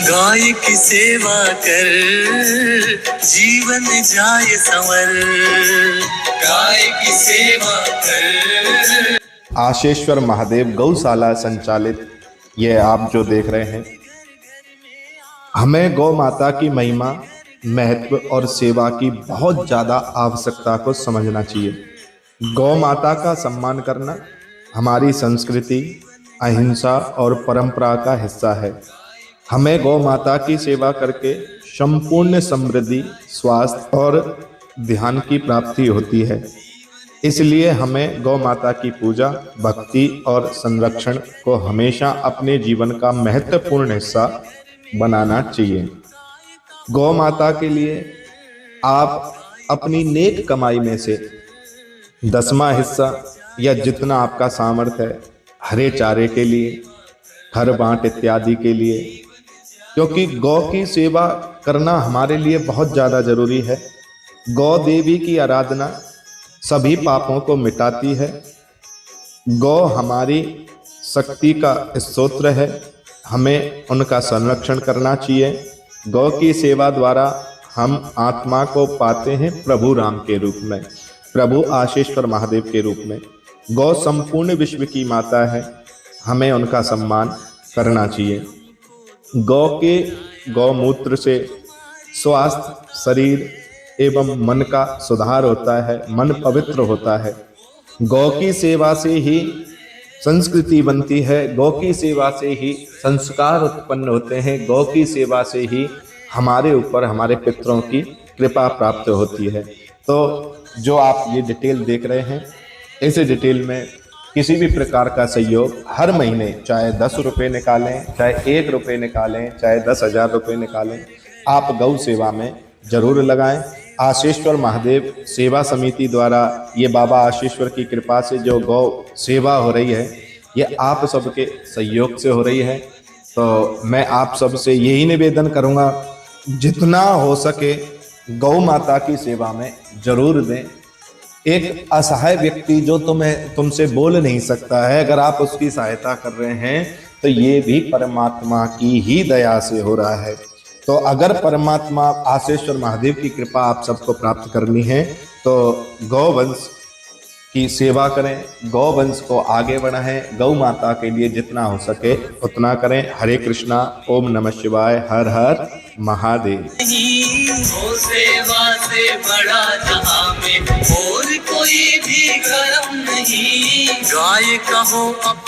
गाय की सेवा कर जीवन जाए संवर। गाय की सेवा कर। आशेश्वर महादेव गौशाला संचालित ये आप जो देख रहे हैं, हमें गौ माता की महिमा, महत्व और सेवा की बहुत ज़्यादा आवश्यकता को समझना चाहिए। गौ माता का सम्मान करना हमारी संस्कृति, अहिंसा और परंपरा का हिस्सा है। हमें गौ माता की सेवा करके संपूर्ण समृद्धि, स्वास्थ्य और ध्यान की प्राप्ति होती है। इसलिए हमें गौ माता की पूजा, भक्ति और संरक्षण को हमेशा अपने जीवन का महत्वपूर्ण हिस्सा बनाना चाहिए। गौ माता के लिए आप अपनी नेक कमाई में से 10वां हिस्सा या जितना आपका सामर्थ्य है, हरे चारे के लिए, हर बांट इत्यादि के लिए, क्योंकि गौ की सेवा करना हमारे लिए बहुत ज़्यादा जरूरी है। गौ देवी की आराधना सभी पापों को मिटाती है। गौ हमारी शक्ति का स्रोत है, हमें उनका संरक्षण करना चाहिए। गौ की सेवा द्वारा हम आत्मा को पाते हैं प्रभु राम के रूप में, प्रभु आशेश्वर महादेव के रूप में। गौ संपूर्ण विश्व की माता है, हमें उनका सम्मान करना चाहिए। गौ के गौमूत्र से स्वास्थ्य, शरीर एवं मन का सुधार होता है, मन पवित्र होता है। गौ की सेवा से ही संस्कृति बनती है, गौ की सेवा से ही संस्कार उत्पन्न होते हैं, गौ की सेवा से ही हमारे ऊपर हमारे पितरों की कृपा प्राप्त होती है। तो जो आप ये डिटेल देख रहे हैं, इस डिटेल में किसी भी प्रकार का सहयोग हर महीने, चाहे 10 रुपये निकालें, चाहे 1 रुपये निकालें, चाहे 10,000 रुपये निकालें, आप गौ सेवा में जरूर लगाएं। आशेश्वर महादेव सेवा समिति द्वारा ये बाबा आशेश्वर की कृपा से जो गौ सेवा हो रही है, ये आप सबके सहयोग से हो रही है। तो मैं आप सब से यही निवेदन करूँगा, जितना हो सके गौ माता की सेवा में जरूर दें। एक असहाय व्यक्ति जो तुमसे बोल नहीं सकता है, अगर आप उसकी सहायता कर रहे हैं तो ये भी परमात्मा की ही दया से हो रहा है। तो अगर परमात्मा आशेश्वर महादेव की कृपा आप सबको प्राप्त करनी है तो गौवंश की सेवा करें, गौवंश को आगे बढ़ाएं, गौ माता के लिए जितना हो सके उतना करें। हरे कृष्णा, ओम नमः शिवाय, हर हर महादेव। गौ सेवा से बड़ा जहां में और कोई भी कर्म नहीं। गाय कहो